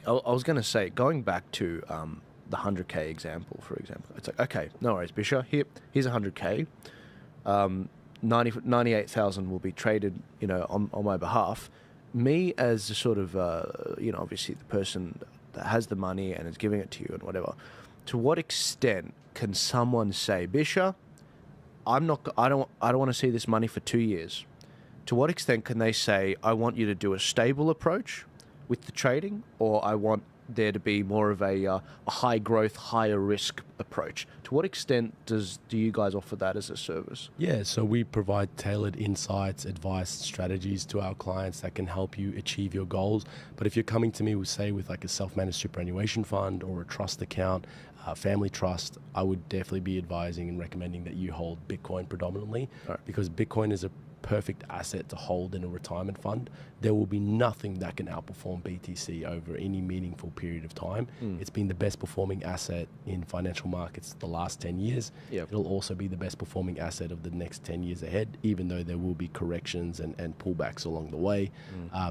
I was going to say, going back to the 100K example, for example, it's like, okay, no worries, Bisher, here's 100K. 98,000 will be traded, on my behalf. Me as the sort of, obviously the person that has the money and is giving it to you and whatever, to what extent can someone say, Bisher, I don't want to see this money for 2 years. To what extent can they say, I want you to do a stable approach with the trading, or I want there to be more of a high growth, higher risk approach? To what extent do you guys offer that as a service? Yeah, so we provide tailored insights, advice, strategies to our clients that can help you achieve your goals. But if you're coming to me with, say, with like a self-managed superannuation fund or a trust account, family trust, I would definitely be advising and recommending that you hold Bitcoin predominantly, because Bitcoin is a perfect asset to hold in a retirement fund. There will be nothing that can outperform BTC over any meaningful period of time. It's been the best performing asset in financial markets the last 10 years. Yep. It'll also be the best performing asset of the next 10 years ahead, even though there will be corrections and pullbacks along the way.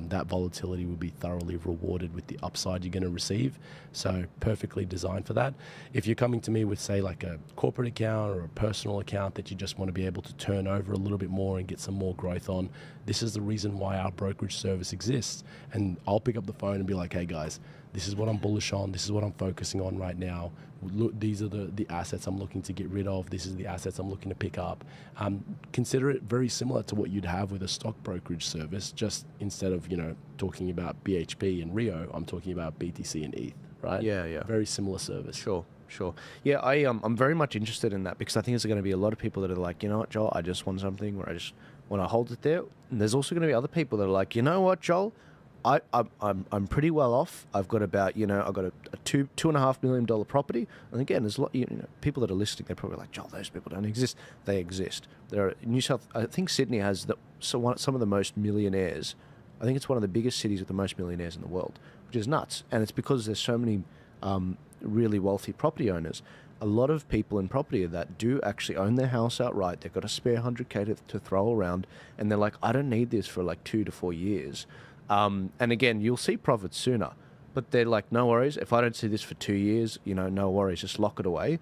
That volatility will be thoroughly rewarded with the upside you're going to receive. So perfectly designed for that. If you're coming to me with, say, like a corporate account or a personal account that you just want to be able to turn over a little bit more and get some more growth on, this is the reason why our brokerage service exists. And I'll pick up the phone and be like, hey guys, this is what I'm bullish on, this is what I'm focusing on right now. Look, these are the assets I'm looking to get rid of, this is the assets I'm looking to pick up. Consider it very similar to what you'd have with a stock brokerage service, just instead of talking about BHP and Rio, I'm talking about BTC and ETH, right? Yeah. Very similar service. Sure. Yeah, I'm very much interested in that, because I think there's going to be a lot of people that are like, you know what, Joel, I just want something where I just want to hold it there. And there's also going to be other people that are like, you know what, Joel, I'm pretty well off. I've got about, I've got a $2.5 million property. And again, there's a lot, people that are listening, they're probably like, Joel, those people don't exist. They exist. There are I think Sydney has some of the most millionaires. I think it's one of the biggest cities with the most millionaires in the world, which is nuts. And it's because there's so many really wealthy property owners. A lot of people in property that do actually own their house outright. They've got a spare 100K to throw around, and they're like, I don't need this for like 2 to 4 years. And again, you'll see profits sooner, but they're like, no worries. If I don't see this for 2 years, no worries, just lock it away.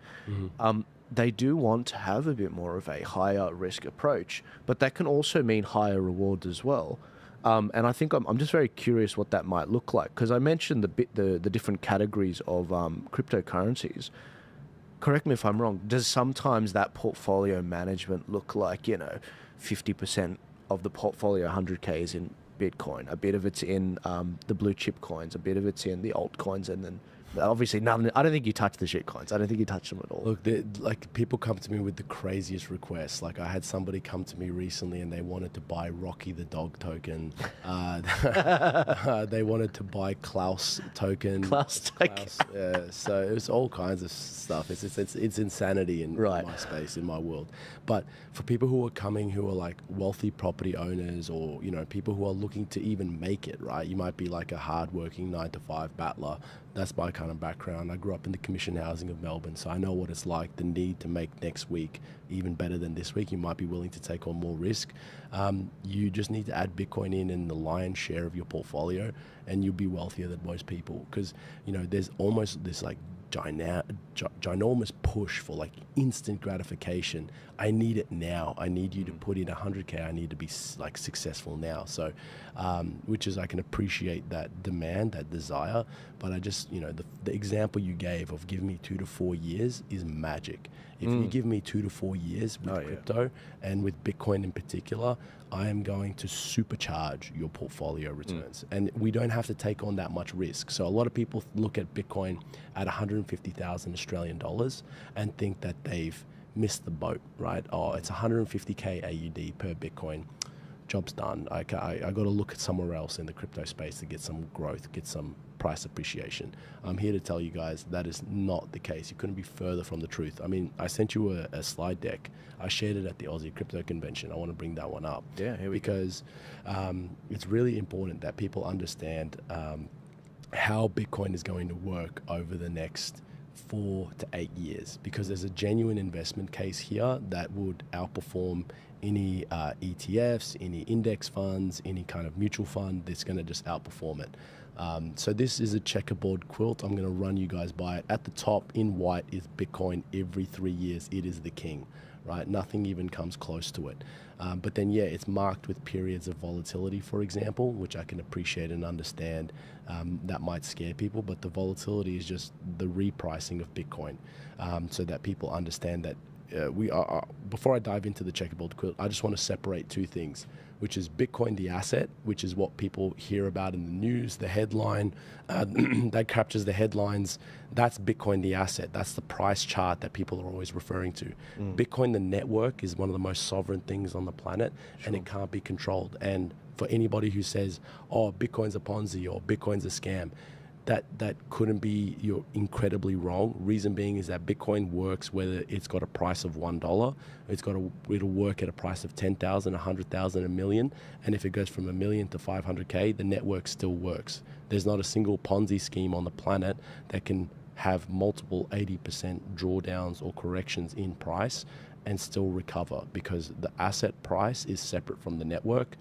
They do want to have a bit more of a higher risk approach, but that can also mean higher rewards as well. And I think I'm just very curious what that might look like, because I mentioned the different categories of cryptocurrencies. Correct me if I'm wrong. Does sometimes that portfolio management look like 50% of the portfolio 100K is in Bitcoin, a bit of it's in the blue chip coins, a bit of it's in the altcoins, and then obviously none. I don't think you touch the shit coins. I don't think you touch them at all. Look, like people come to me with the craziest requests. Like I had somebody come to me recently and they wanted to buy Rocky the dog token. They wanted to buy Klaus token. Klaus. Yeah, so it was all kinds of stuff. It's insanity in my space, in my world. But for people who are coming, who are like wealthy property owners, or people who are looking to even make it, right? You might be like a hardworking 9-to-5 battler. That's my kind of background. I grew up in the commission housing of Melbourne, so I know what it's like, the need to make next week even better than this week. You might be willing to take on more risk. You just need to add Bitcoin in the lion's share of your portfolio, and you'll be wealthier than most people, because there's almost this like ginormous push for like instant gratification. I need it now. I need you to put in 100K. I need to be like successful now. So, which is, I can appreciate that demand, that desire, but I just, the example you gave of give me 2 to 4 years is magic. If you give me 2 to 4 years with crypto and with Bitcoin in particular, I am going to supercharge your portfolio returns. And we don't have to take on that much risk. So a lot of people look at Bitcoin at 150,000 Australian dollars and think that they've missed the boat, right? Oh, it's 150K AUD per Bitcoin. Job's done. I got to look at somewhere else in the crypto space to get some growth, get some price appreciation. I'm here to tell you guys that is not the case. You couldn't be further from the truth. I mean, I sent you a slide deck. I shared it at the Aussie Crypto Convention. I want to bring that one up. Yeah, here we because it's really important that people understand how Bitcoin is going to work over the next 4 to 8 years, because there's a genuine investment case here that would outperform any ETFs, any index funds, any kind of mutual fund that's going to just outperform it. So this is a checkerboard quilt. I'm going to run you guys by it. At the top in white is Bitcoin. Every 3 years, it is the king, right? Nothing even comes close to it. But then, yeah, it's marked with periods of volatility, for example, which I can appreciate and understand. That might scare people, but the volatility is just the repricing of Bitcoin, so that people understand that before I dive into the checkerboard quilt, I just want to separate two things, which is Bitcoin, the asset, which is what people hear about in the news, the headline that captures the headlines. That's Bitcoin, the asset. That's the price chart that people are always referring to. Bitcoin, the network, is one of the most sovereign things on the planet, and it can't be controlled. And for anybody who says, oh, Bitcoin's a Ponzi or Bitcoin's a scam, that couldn't be, you're incredibly wrong. Reason being is that Bitcoin works whether it's got a price of $1, it'll work at a price of 10,000, 100,000, a million, and if it goes from a million to 500K, the network still works. There's not a single Ponzi scheme on the planet that can have multiple 80% drawdowns or corrections in price and still recover, because the asset price is separate from the network.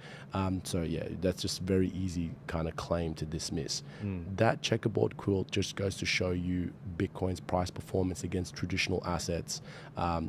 So yeah, that's just very easy kind of claim to dismiss. That checkerboard quilt just goes to show you Bitcoin's price performance against traditional assets,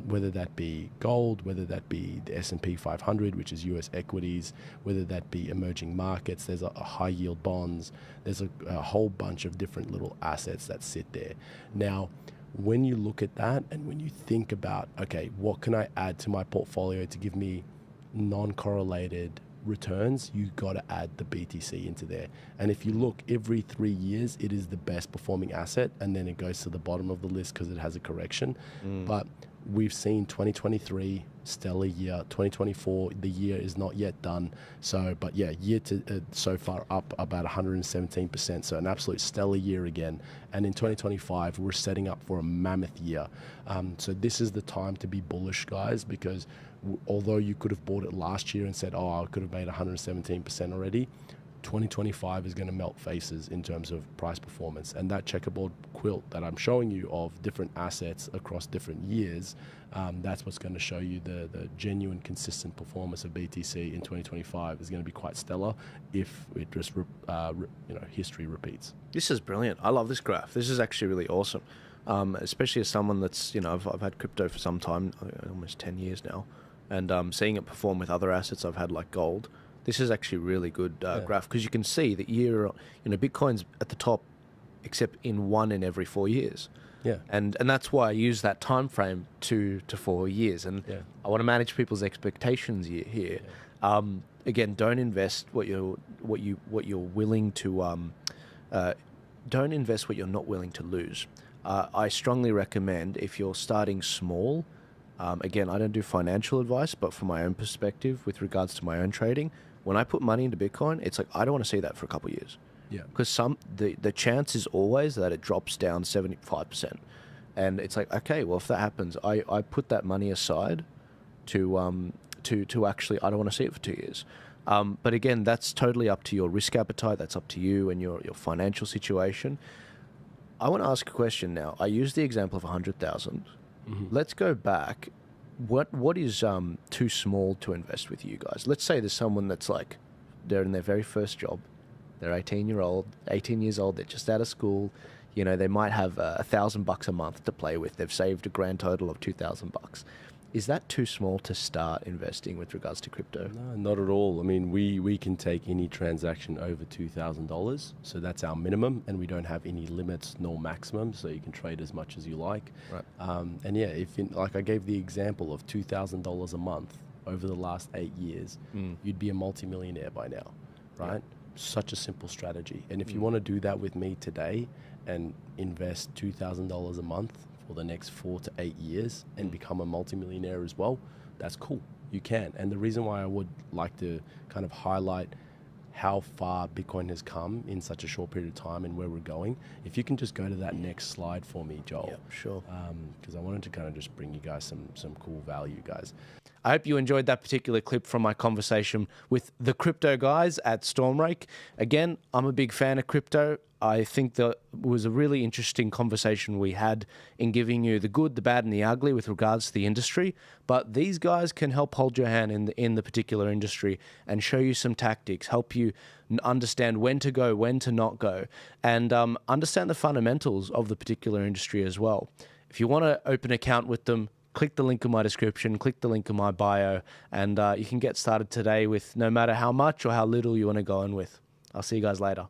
whether that be gold, whether that be the S&P 500, which is US equities, whether that be emerging markets. There's a high yield bonds. There's a whole bunch of different little assets that sit there. Now, when you look at that and when you think about, okay, what can I add to my portfolio to give me non-correlated returns, you got to add the BTC into there. And if you look, every 3 years, it is the best performing asset, and then it goes to the bottom of the list because it has a correction. But we've seen 2023, stellar year. 2024, the year is not yet done. So, but yeah, year to so far up about 117%. So an absolute stellar year again. And in 2025, we're setting up for a mammoth year. So this is the time to be bullish, guys, because although you could have bought it last year and said, oh, I could have made 117% already, 2025 is going to melt faces in terms of price performance. And that checkerboard quilt that I'm showing you of different assets across different years, that's what's going to show you the genuine, consistent performance of BTC in 2025 is going to be quite stellar if it just history repeats. This is brilliant. I love this graph. This is actually really awesome, especially as someone that's, I've had crypto for some time, almost 10 years now, and seeing it perform with other assets I've had like gold. This is actually a really good graph, because you can see that Bitcoin's at the top, except in 1 in every 4 years. Yeah. And that's why I use that time frame 2 to 4 years. And I want to manage people's expectations here. Yeah. Again, don't invest what you're willing to don't invest what you're not willing to lose. I strongly recommend, if you're starting small, again, I don't do financial advice, but from my own perspective with regards to my own trading, when I put money into Bitcoin, it's like, I don't want to see that for a couple of years. Yeah. Because the chance is always that it drops down 75%. And it's like, okay, well, if that happens, I put that money aside to actually, I don't want to see it for 2 years. But again, that's totally up to your risk appetite. That's up to you and your financial situation. I want to ask a question now. I used the example of 100,000. Let's go back. What is too small to invest with you guys? Let's say there's someone that's like, they're in their very first job. They're 18 years old. They're just out of school. They might have $1,000 a month to play with. They've saved a grand total of $2,000. Is that too small to start investing with regards to crypto? No, not at all. I mean, we can take any transaction over $2,000. So that's our minimum, and we don't have any limits nor maximum. So you can trade as much as you like. Right. And yeah, like I gave the example of $2,000 a month over the last 8 years, you'd be a multimillionaire by now, right? Yeah. Such a simple strategy. And if you want to do that with me today and invest $2,000 a month for the next 4 to 8 years and become a multimillionaire as well, that's cool. You can. And the reason why I would like to kind of highlight how far Bitcoin has come in such a short period of time and where we're going, if you can just go to that next slide for me, Joel. Yeah, sure. Because I wanted to kind of just bring you guys some cool value, guys. I hope you enjoyed that particular clip from my conversation with the crypto guys at Stormrake. Again, I'm a big fan of crypto. I think that was a really interesting conversation we had in giving you the good, the bad, and the ugly with regards to the industry. But these guys can help hold your hand in the particular industry and show you some tactics, help you understand when to go, when to not go, and understand the fundamentals of the particular industry as well. If you want to open an account with them, click the link in my description, click the link in my bio, and you can get started today with no matter how much or how little you want to go in with. I'll see you guys later.